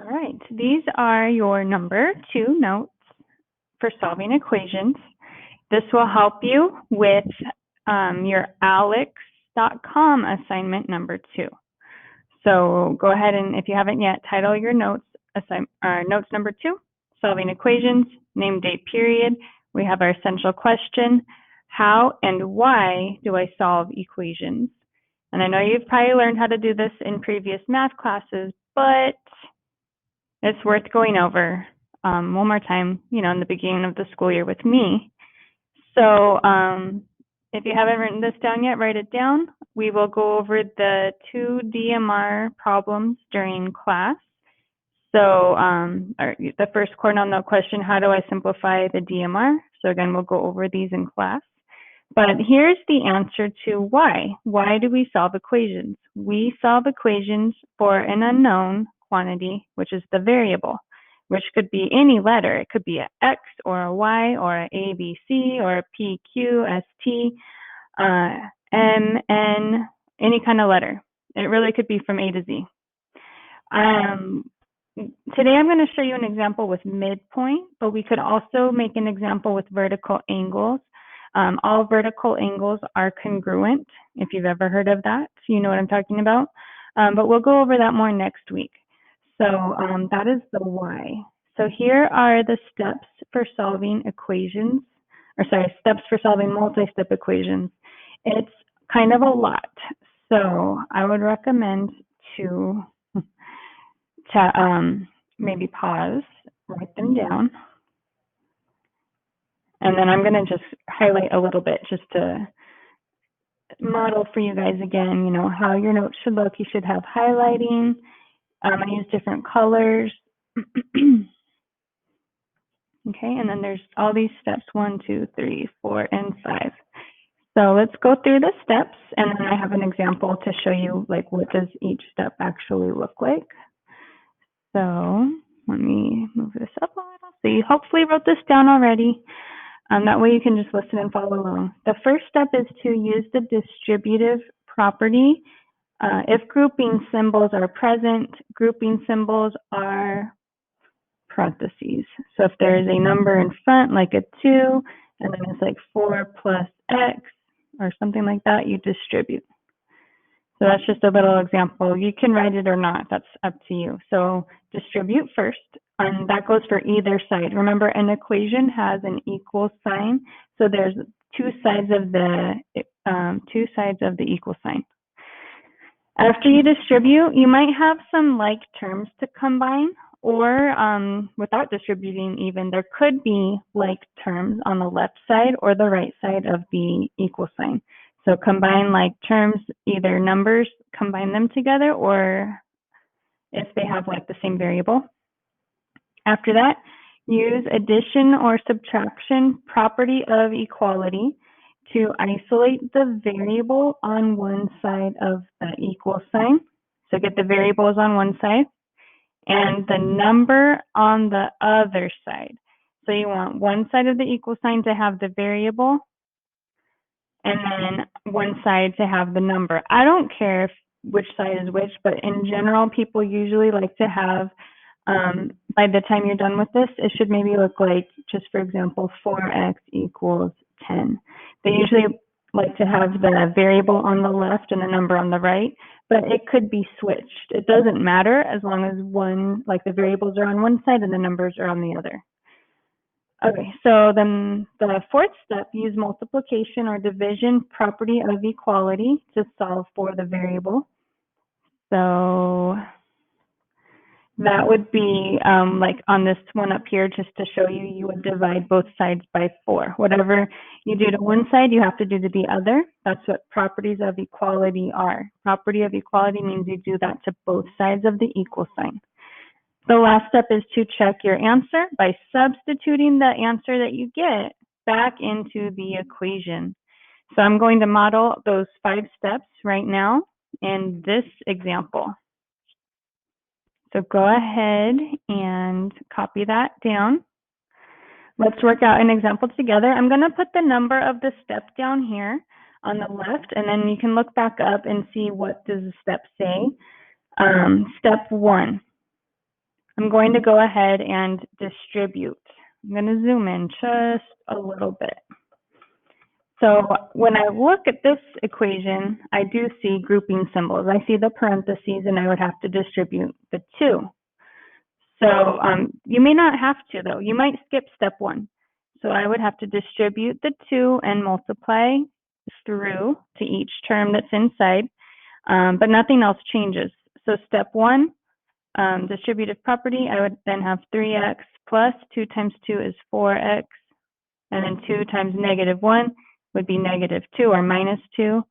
All right, these are your number 2 notes for solving equations. This will help you with your ALEKS.com assignment number 2. So go ahead and, if you haven't yet, title your notes, notes number 2, solving equations, name, date, period. We have our essential question, how and why do I solve equations? And I know you've probably learned how to do this in previous math classes, but it's worth going over one more time, in the beginning of the school year with me. So if you haven't written this down yet, write it down. We will go over the 2 DMR problems during class. So the first quote-note question, how do I simplify the DMR? So again, we'll go over these in class. But here's the answer to why. Why do we solve equations? We solve equations for an unknown quantity, which is the variable, which could be any letter. It could be a X or a Y or a A, B, C or a P, Q, S, T, M, N, any kind of letter. It really could be from A to Z. Today I'm going to show you an example with midpoint, but we could also make an example with vertical angles. All vertical angles are congruent, if you've ever heard of that. You know what I'm talking about. But we'll go over that more next week. So that is the why. So here are the steps for solving equations, steps for solving multi-step equations. It's kind of a lot. So I would recommend to maybe pause, write them down. And then I'm going to just highlight a little bit just to model for you guys again, how your notes should look. You should have highlighting. I use different colors. Okay, and then there's all these steps, 1, 2, 3, 4, and 5. So let's go through the steps, and then I have an example to show you what does each step actually look like. So let me move this up a little. So you hopefully wrote this down already. That way you can just listen and follow along. The first step is to use the distributive property. If grouping symbols are present, grouping symbols are parentheses. So if there is a number in front, like a 2, and then it's like 4 plus x, or something like that, you distribute. So that's just a little example. You can write it or not, that's up to you. So distribute first, and that goes for either side. Remember, an equation has an equal sign, so there's two sides of the equal sign. After you distribute, you might have some like terms to combine, or without distributing even, there could be like terms on the left side or the right side of the equal sign. So combine like terms, either numbers, combine them together, or if they have like the same variable. After that, use addition or subtraction property of equality to isolate the variable on one side of the equal sign. So get the variables on one side and the number on the other side. So you want one side of the equal sign to have the variable and then one side to have the number. I don't care which side is which, but in general, people usually like to have, by the time you're done with this, it should maybe look like, just for example, 4x equals 10. They usually like to have the variable on the left and the number on the right, but it could be switched. It doesn't matter as long as the variables are on one side and the numbers are on the other. Okay, so then the fourth step, use multiplication or division property of equality to solve for the variable. So that would be like on this one up here, just to show you, you would divide both sides by 4. Whatever you do to one side, you have to do to the other. That's what properties of equality are. Property of equality means you do that to both sides of the equal sign. The last step is to check your answer by substituting the answer that you get back into the equation. So I'm going to model those 5 steps right now in this example. So go ahead and copy that down. Let's work out an example together. I'm going to put the number of the step down here on the left, and then you can look back up and see what does the step say. Step 1. I'm going to go ahead and distribute. I'm going to zoom in just a little bit. So when I look at this equation, I do see grouping symbols. I see the parentheses, and I would have to distribute the 2. So you may not have to, though. You might skip step 1. So I would have to distribute the 2 and multiply through to each term that's inside, but nothing else changes. So step 1, distributive property, I would then have 3x plus 2 times 2 is 4x, and then 2 times negative 1 would be negative 2 or minus 2.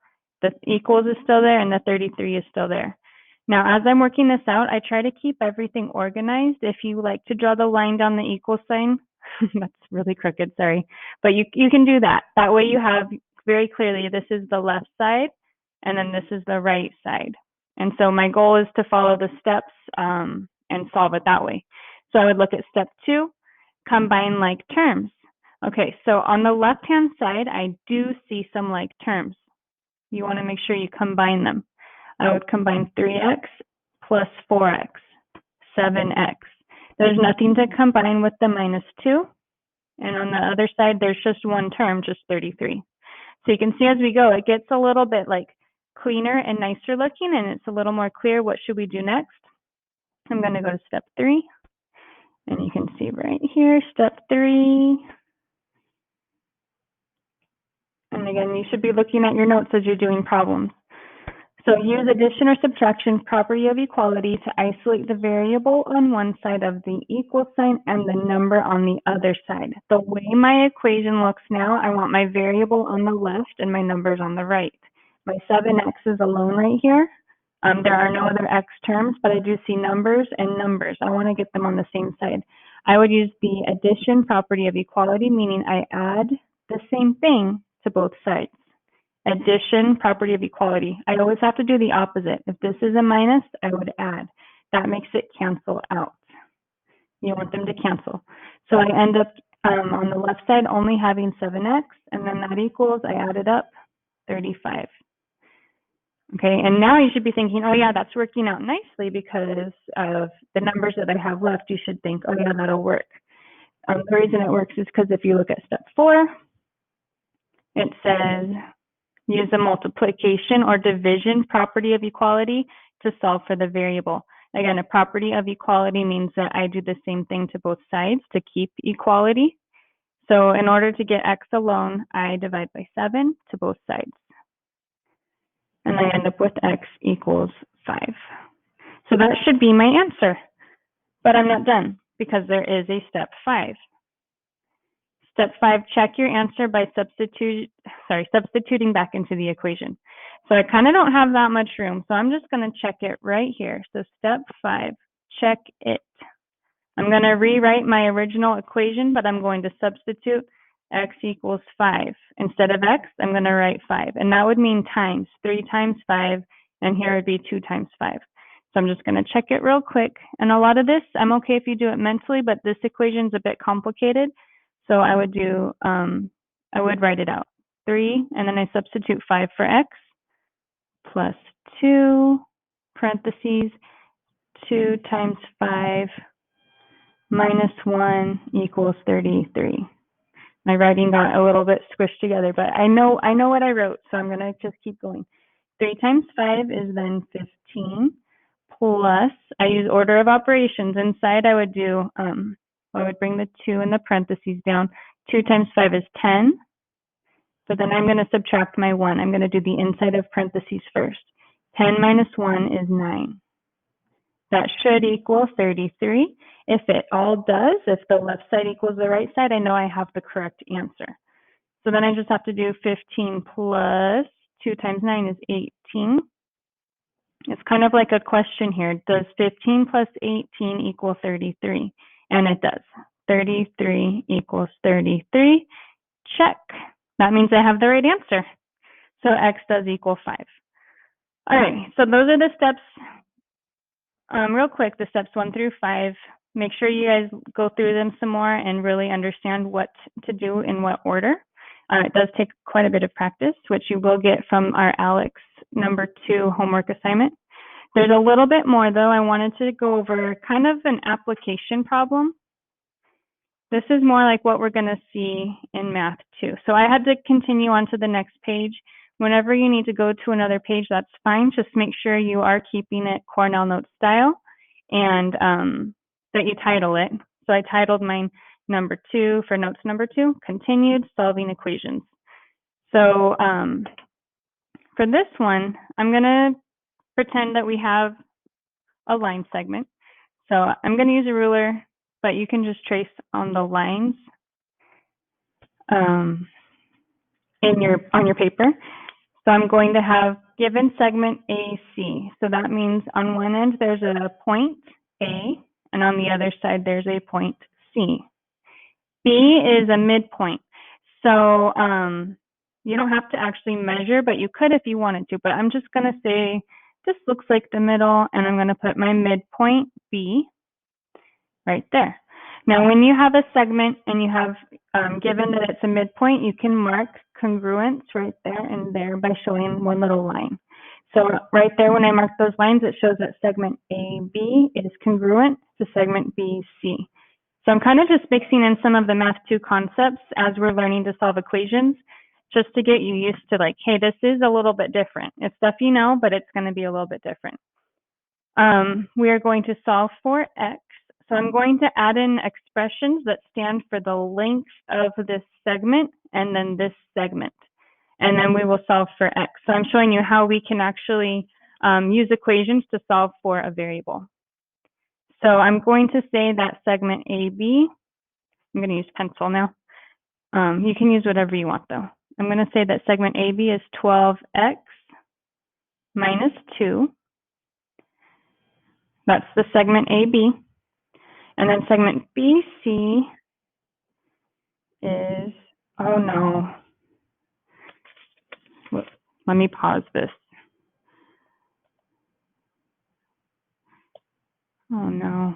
The equals is still there, and the 33 is still there. Now, as I'm working this out, I try to keep everything organized. If you like to draw the line down the equal sign, that's really crooked, sorry, but you can do that. That way you have very clearly this is the left side, and then this is the right side. And so my goal is to follow the steps and solve it that way. So I would look at step 2, combine like terms. Okay, so on the left-hand side, I do see some like terms. You want to make sure you combine them. I would combine 3x plus 4x, 7x. There's nothing to combine with the minus 2. And on the other side, there's just one term, just 33. So you can see as we go, it gets a little bit like cleaner and nicer looking, and it's a little more clear. What should we do next? I'm going to go to step 3. And you can see right here, step 3. And again, you should be looking at your notes as you're doing problems. So use addition or subtraction property of equality to isolate the variable on one side of the equal sign and the number on the other side. The way my equation looks now, I want my variable on the left and my numbers on the right. My 7x is alone right here. There are no other x terms, but I do see numbers and numbers. I want to get them on the same side. I would use the addition property of equality, meaning I add the same thing to both sides. Addition, property of equality. I always have to do the opposite. If this is a minus, I would add. That makes it cancel out. You want them to cancel. So I end up on the left side only having 7x, and then that equals, I added up, 35. Okay, and now you should be thinking, oh yeah, that's working out nicely because of the numbers that I have left. You should think, oh yeah, that'll work. The reason it works is because if you look at step 4, it says, use the multiplication or division property of equality to solve for the variable. Again, a property of equality means that I do the same thing to both sides to keep equality. So in order to get x alone, I divide by 7 to both sides. And I end up with x equals 5. So that should be my answer. But I'm not done because there is a step 5. Step 5, check your answer by substituting back into the equation. So I kind of don't have that much room, so I'm just going to check it right here. So step 5, check it. I'm going to rewrite my original equation, but I'm going to substitute x equals 5. Instead of x, I'm going to write 5. And that would mean times. 3 times 5, and here would be 2 times 5. So I'm just going to check it real quick. And a lot of this, I'm okay if you do it mentally, but this equation is a bit complicated. So I would do, I would write it out. 3, and then I substitute 5 for x, plus 2, parentheses, 2 times 5, minus 1 equals 33. My writing got a little bit squished together, but I know what I wrote, so I'm going to just keep going. 3 times 5 is then 15, plus, I use order of operations. Inside, I would do, I would bring the 2 in the parentheses down. 2 times 5 is 10. But then I'm going to subtract my 1. I'm going to do the inside of parentheses first. 10 minus 1 is 9. That should equal 33. If it all does, if the left side equals the right side, I know I have the correct answer. So then I just have to do 15 plus 2 times 9 is 18. It's kind of like a question here. Does 15 plus 18 equal 33? And it does. 33 equals 33. Check. That means I have the right answer. So x does equal 5. All right, so those are the steps. Real quick, the steps 1 through 5. Make sure you guys go through them some more and really understand what to do in what order. It does take quite a bit of practice, which you will get from our ALEKS number 2 homework assignment. There's a little bit more though. I wanted to go over kind of an application problem. This is more like what we're going to see in Math 2. So I had to continue on to the next page. Whenever you need to go to another page, that's fine. Just make sure you are keeping it Cornell Notes style and that you title it. So I titled mine number 2 for notes number 2, continued solving equations. So for this one, I'm going to pretend that we have a line segment. So I'm going to use a ruler, but you can just trace on the lines on your paper. So I'm going to have given segment AC. So that means on one end there's a point A, and on the other side there's a point C. B is a midpoint. So you don't have to actually measure, but you could if you wanted to. But I'm just going to say this looks like the middle, and I'm going to put my midpoint B right there. Now, when you have a segment and you have given that it's a midpoint, you can mark congruence right there and there by showing one little line. So right there, when I mark those lines, it shows that segment AB is congruent to segment BC. So I'm kind of just mixing in some of the Math 2 concepts as we're learning to solve equations, just to get you used to like, hey, this is a little bit different. It's stuff you know, but it's going to be a little bit different. We are going to solve for x. So I'm going to add in expressions that stand for the length of this segment and then this segment. And then we will solve for x. So I'm showing you how we can actually use equations to solve for a variable. So I'm going to say that segment AB, I'm going to use pencil now. You can use whatever you want though. I'm going to say that segment AB is 12x minus 2. That's the segment AB. And then segment BC is, oh no. Let me pause this. Oh no.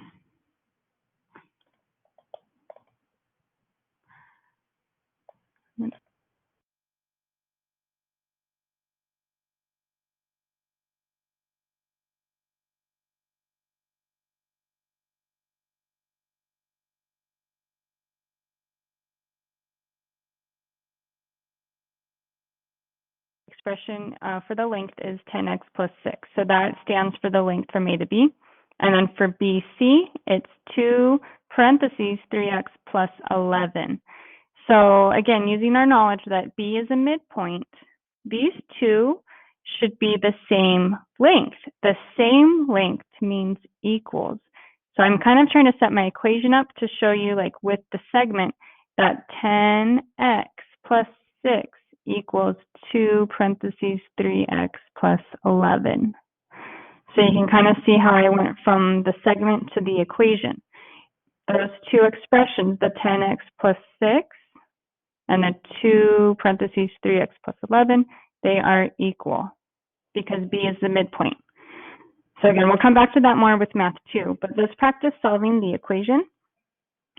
Expression for the length is 10x plus 6. So that stands for the length from A to B. And then for BC, it's 2 parentheses 3x plus 11. So again, using our knowledge that B is a midpoint, these two should be the same length. The same length means equals. So I'm kind of trying to set my equation up to show you, like with the segment, that 10x plus 6 equals 2 parentheses 3x plus 11. So you can kind of see how I went from the segment to the equation. Those two expressions, the 10x plus 6 and the 2 parentheses 3x plus 11, they are equal because B is the midpoint. So again, we'll come back to that more with Math 2, but let's practice solving the equation.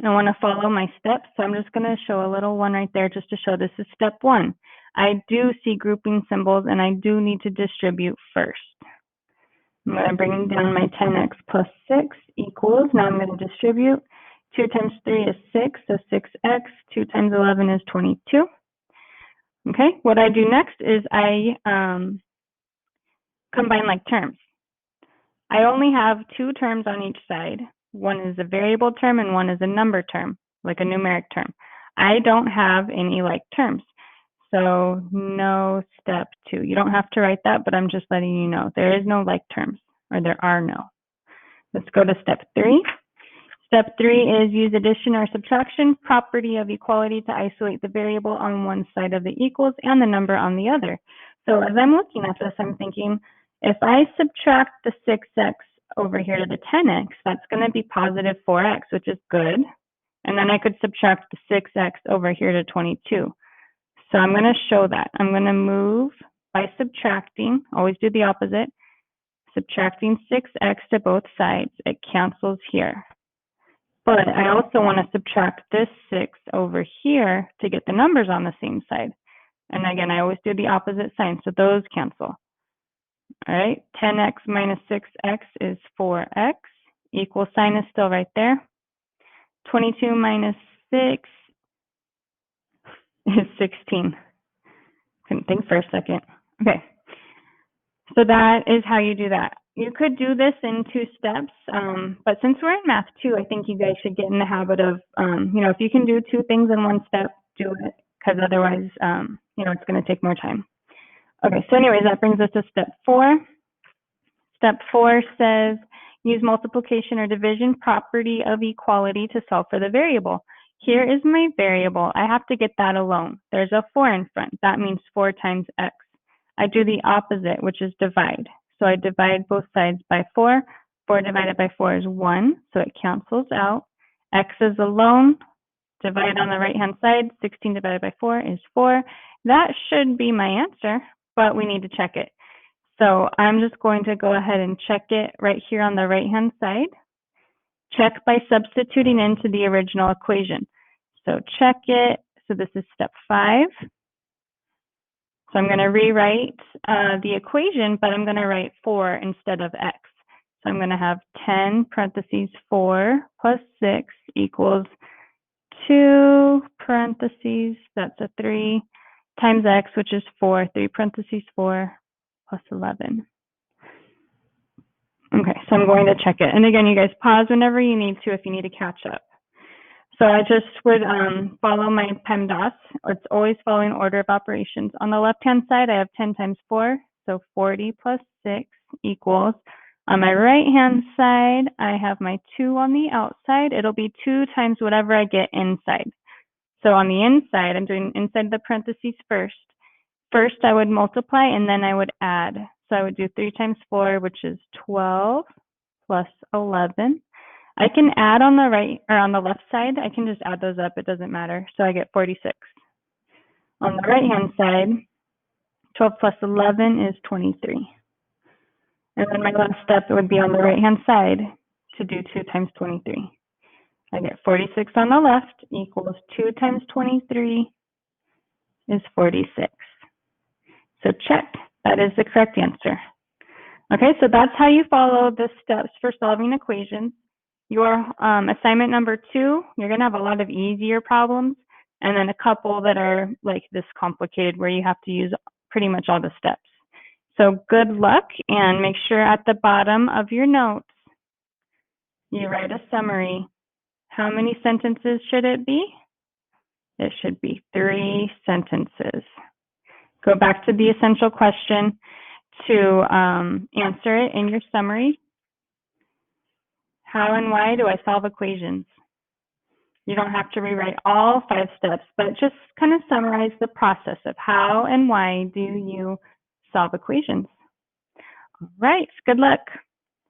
I want to follow my steps, so I'm just going to show a little one right there just to show this is step 1. I do see grouping symbols, and I do need to distribute first. I'm going to bring down my 10x plus 6 equals, now I'm going to distribute. 2 times 3 is 6, so 6x. 2 times 11 is 22. Okay, what I do next is I combine like terms. I only have 2 terms on each side. One is a variable term and one is a number term, like a numeric term. I don't have any like terms. So no step 2. You don't have to write that, but I'm just letting you know. There is no like terms, or there are no. Let's go to step 3. Step 3 is use addition or subtraction property of equality to isolate the variable on one side of the equals and the number on the other. So as I'm looking at this, I'm thinking, if I subtract the 6x over here to the 10x, that's going to be positive 4x, which is good. And then I could subtract the 6x over here to 22. So I'm going to show that. I'm going to move by subtracting, always do the opposite, subtracting 6x to both sides. It cancels here. But I also want to subtract this 6 over here to get the numbers on the same side. And again, I always do the opposite sign, so those cancel. All right, 10x minus 6x is 4x. Equal sign is still right there. 22 minus 6 is 16. Couldn't think for a second. Okay, so that is how you do that. You could do this in 2 steps, but since we're in math 2, I think you guys should get in the habit of, if you can do 2 things in 1 step, do it, because otherwise, it's going to take more time. Okay, so anyways, that brings us to step 4. Step 4 says, use multiplication or division property of equality to solve for the variable. Here is my variable. I have to get that alone. There's a 4 in front. That means 4 times x. I do the opposite, which is divide. So I divide both sides by 4. 4 divided by 4 is 1, so it cancels out. X is alone. Divide on the right-hand side. 16 divided by 4 is 4. That should be my answer, but we need to check it. So I'm just going to go ahead and check it right here on the right-hand side. Check by substituting into the original equation. So check it. So this is step 5. So I'm going to rewrite the equation, but I'm going to write 4 instead of x. So I'm going to have 10 parentheses 4 plus 6 equals 2 parentheses, that's a 3, times x, which is 4, 3 parentheses 4 plus 11. Okay, so I'm going to check it. And again, you guys pause whenever you need to if you need to catch up. So I just would follow my PEMDAS. It's always following order of operations. On the left-hand side, I have 10 times 4, so 40 plus 6 equals. On my right-hand side, I have my 2 on the outside. It'll be 2 times whatever I get inside. So on the inside, I'm doing inside the parentheses first. First, I would multiply, and then I would add. So I would do 3 times 4, which is 12 plus 11. I can add on the right or on the left side. I can just add those up. It doesn't matter. So I get 46. On the right-hand side, 12 plus 11 is 23. And then my last step would be on the right-hand side to do 2 times 23. I get 46 on the left equals 2 times 23 is 46. So check. That is the correct answer. Okay, so that's how you follow the steps for solving equations. Your assignment number 2, you're going to have a lot of easier problems, and then a couple that are like this complicated where you have to use pretty much all the steps. So good luck, and make sure at the bottom of your notes you write a summary. How many sentences should it be? It should be 3 sentences. Go back to the essential question to answer it in your summary. How and why do I solve equations? You don't have to rewrite all 5 steps, but just kind of summarize the process of how and why do you solve equations. All right, good luck.